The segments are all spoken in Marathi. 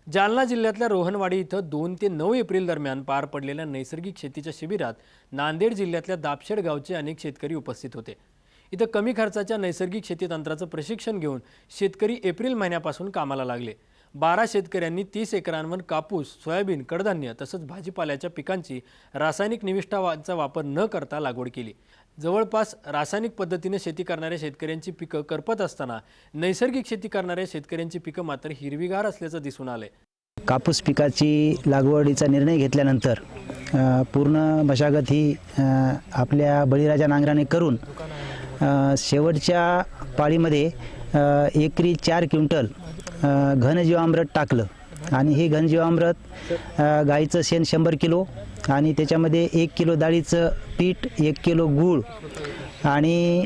जालना जिल्ह्यातल्या रोहनवाडी इथं 2 ते 9 एप्रिल दरम्यान पार पडलेल्या नैसर्गिक शेतीच्या शिबिरात नांदेड जिल्ह्यातल्या दापशेड गावचे अनेक शेतकरी उपस्थित होते। इथं कमी खर्चाच्या नैसर्गिक शेती तंत्राचं प्रशिक्षण घेऊन शेतकरी एप्रिल महिन्यापासून कामाला लागले। 12 शेतकऱ्यांनी 30 एकरांवर कापूस, सोयाबीन, कडधान्य तसंच भाजीपाल्याच्या पिकांची रासायनिक निविष्ठाचा वापर न करता लागवड केली। जवळपास रासायनिक पद्धतीने शेती करणाऱ्या शेतकऱ्यांची पिकं करपत असताना नैसर्गिक शेती करणाऱ्या शेतकऱ्यांची पिकं मात्र हिरवीगार असल्याचं दिसून आलंय। कापूस पिकाची लागवडीचा निर्णय घेतल्यानंतर पूर्ण मशागत ही आपल्या बळीराजा नांगराने करून शेवटच्या पाळीमध्ये एकरी 4 क्विंटल घनजीवामृत टाकलं आणि हे घनजीवामृत गाईचं शेण 100 किलो आणि त्याच्यामध्ये 1 किलो डाळीचं पीठ, 1 किलो गूळ आणि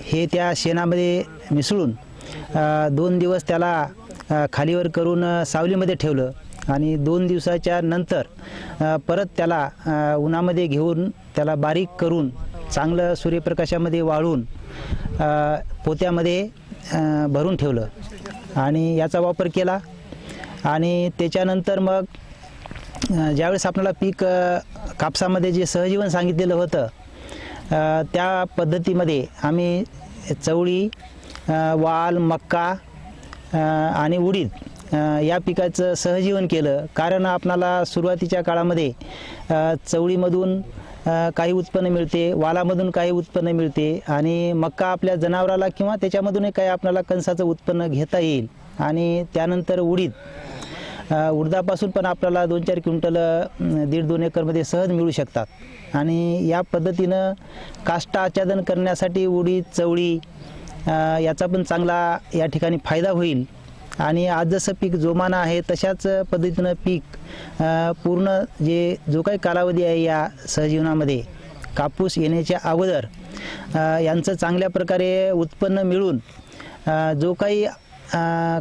हे त्या शेणामध्ये मिसळून 2 दिवस त्याला खालीवर करून सावलीमध्ये ठेवलं आणि 2 दिवसाच्या नंतर परत त्याला उन्हामध्ये घेऊन त्याला बारीक करून चांगलं सूर्यप्रकाशामध्ये वाळून पोत्यामध्ये भरून ठेवलं आणि याचा वापर केला। आणि त्याच्यानंतर मग ज्यावेळेस आपल्याला पीक कापसामध्ये जे सहजीवन सांगितलेलं होतं त्या पद्धतीमध्ये आम्ही चवळी, वाल, मक्का आणि उडीद या पिकाचं सहजीवन केलं। कारण आपणाला सुरुवातीच्या काळामध्ये चवळीमधून काही उत्पन्न मिळते, वालामधून काही उत्पन्न मिळते आणि मक्का आपल्या जनावराला किंवा त्याच्यामधूनही काही आपल्याला कणसाचं उत्पन्न घेता येईल। आणि त्यानंतर उडदापासून पण आपल्याला 2-4 क्विंटल 1.5-2 एकरमध्ये सहज मिळू शकतात। आणि या पद्धतीनं काष्ट आच्छादन करण्यासाठी उडीद, चवळी याचा पण चांगला या ठिकाणी फायदा होईल। आणि आज जसं पीक जोमानं आहे तशाच पद्धतीनं पीक पूर्ण जो काही कालावधी आहे या सहजीवनामध्ये कापूस येण्याच्या अगोदर यांचं चांगल्या प्रकारे उत्पन्न मिळून जो काही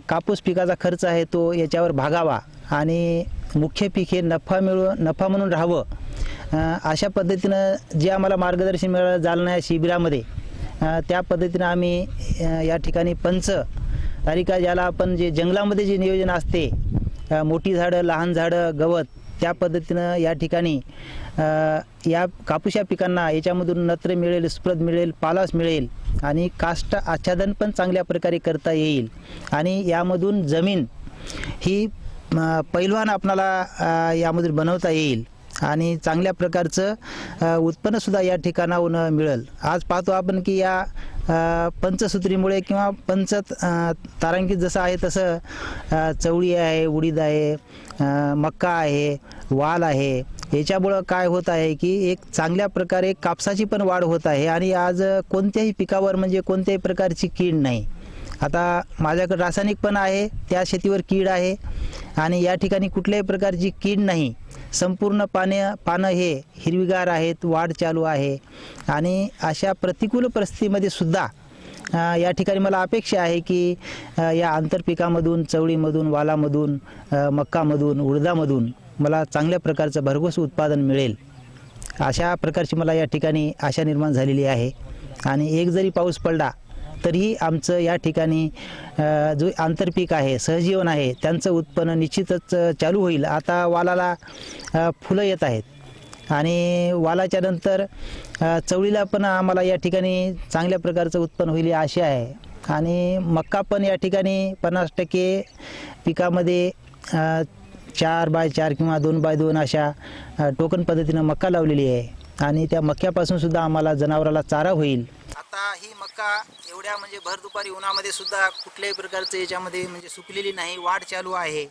कापूस पिकाचा खर्च आहे तो याच्यावर भागावा आणि मुख्य पीक हे नफा म्हणून राहावं अशा पद्धतीनं जे आम्हाला मार्गदर्शन मिळालं जालना या शिबिरामध्ये त्या पद्धतीनं आम्ही या ठिकाणी तालिका ज्याला आपण जे जंगलामध्ये जे नियोजन असते मोठी झाडं, लहान झाडं, गवत त्या पद्धतीनं या ठिकाणी या कापूस या पिकांना याच्यामधून नत्र मिळेल, स्प्रद मिळेल, पालास मिळेल आणि काष्ट आच्छादन पण चांगल्या प्रकारे करता येईल। आणि यामधून जमीन ही पैलवान आपणाला यामधून बनवता येईल आणि चांगल्या प्रकारचं उत्पन्नसुद्धा या ठिकाणाहून मिळेल। आज पाहतो आपण की या पंचसूत्रीमुळे किंवा तारांकित जसं आहे तसं चवळी आहे, उडीद आहे, मक्का आहे, वाल आहे, याच्यामुळं काय होत आहे की एक चांगल्या प्रकारे कापसाची पण वाढ होत आहे आणि आज कोणत्याही पिकावर म्हणजे कोणत्याही प्रकारची कीड नाही। आता माझ्याकडे रासायनिक पण आहे, त्या शेतीवर कीड आहे आणि या ठिकाणी कुठल्याही प्रकारची कीड नाही। संपूर्ण पानं हे हिरवीगार आहेत, वाढ चालू आहे आणि अशा प्रतिकूल परिस्थितीमध्ये सुद्धा या ठिकाणी मला अपेक्षा आहे की या आंतरपिकामधून, चवळीमधून, वालामधून, मक्कामधून, उडदामधून मला चांगल्या प्रकारचं भरघोस उत्पादन मिळेल अशा प्रकारची मला या ठिकाणी आशा निर्माण झालेली आहे। आणि एक जरी पाऊस पडला तरीही आमचं या ठिकाणी जो आंतरपीक आहे, सहजीवन आहे, त्यांचं उत्पन्न निश्चितच चालू होईल। आता वालाला फुलं येत आहेत आणि वालाच्या नंतर चवळीला पण आम्हाला या ठिकाणी चांगल्या प्रकारचं उत्पन्न होईल ही आशा आहे। आणि मक्का पण या ठिकाणी 50% पिकामध्ये 4x4 किंवा 2x2 अशा टोकन पद्धतीनं मक्का लावलेली आहे आणि त्या मक्यापासून सुद्धा आम्हाला जनावराला चारा होईल। आता ही मक्का एवढ्या म्हणजे भर दुपारी उन्हामध्ये सुद्धा कुठल्याही प्रकारचं याच्यामध्ये म्हणजे सुकलेली नाही, वाढ चालू आहे।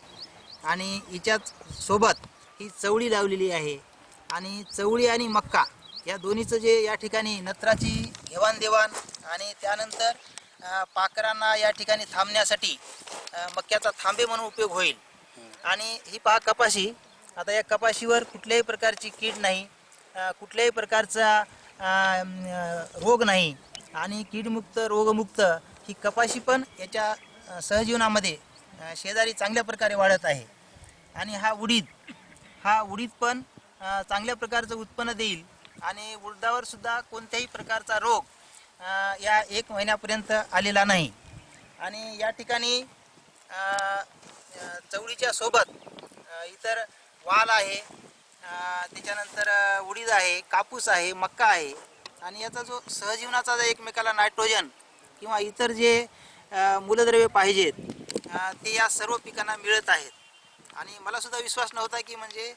आणि हिच्याच सोबत ही चवळी लावलेली आहे आणि चवळी आणि मक्का या दोन्हीचं जे या ठिकाणी नत्राची घेवाणदेवाण आणि त्यानंतर पाखरांना या ठिकाणी थांबण्यासाठी मक्याचा थांबे म्हणून उपयोग होईल। आणि ही पहा कपाशी, आता या कपाशीवर कुठल्याही प्रकारची कीड नाही, कुठल्याही प्रकारचा रोग नाही आणि कीडमुक्त, रोगमुक्त ही कपाशी पण याच्या सहजीवनामध्ये शेजारी चांगल्या प्रकारे वाढत आहे। आणि हा उडीद पण चांगल्या प्रकारचं उत्पन्न देईल आणि उडदावर सुद्धा कोणत्याही प्रकारचा रोग या 1 महिन्यापर्यंत आलेला नाही। आणि या ठिकाणी चवळीच्या सोबत इतर वाल आहे, त्याच्यानंतर उडीद आहे, कापूस आहे, मक्का आहे आणि याचा जो सहजीवनाचा जो एकमेकाला नायट्रोजन किंवा इतर जे मूलद्रव्ये पाहिजेत ते या सर्व पिकांना मिळत आहेत. आणि मला सुद्धा विश्वास नव्हता की म्हणजे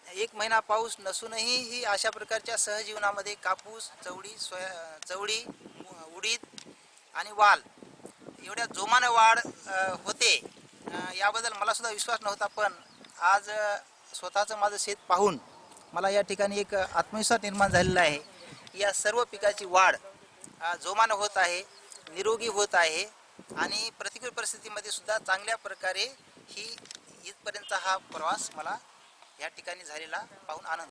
1 महिना पाऊस नसूनही ही अशा प्रकारच्या सहजीवनामध्ये कापूस, चवळी, उडीद आणि वाल एवढ्या जोमानं वाढ होते याबद्दल मला सुद्धा विश्वास नव्हता. पण आज स्वतःचं माझं शेत पाहून मला या ठिकाणी एक आत्मविश्वास निर्माण झालेला आहे. या सर्व पिकाची वाढ जोमानं होत आहे, निरोगी होत आहे आणि प्रतिकूल परिस्थितीमध्ये सुद्धा चांगल्या प्रकारे ही इथपर्यंतचा हा प्रवास मला या ठिकाणी झालेला पाहून आनंद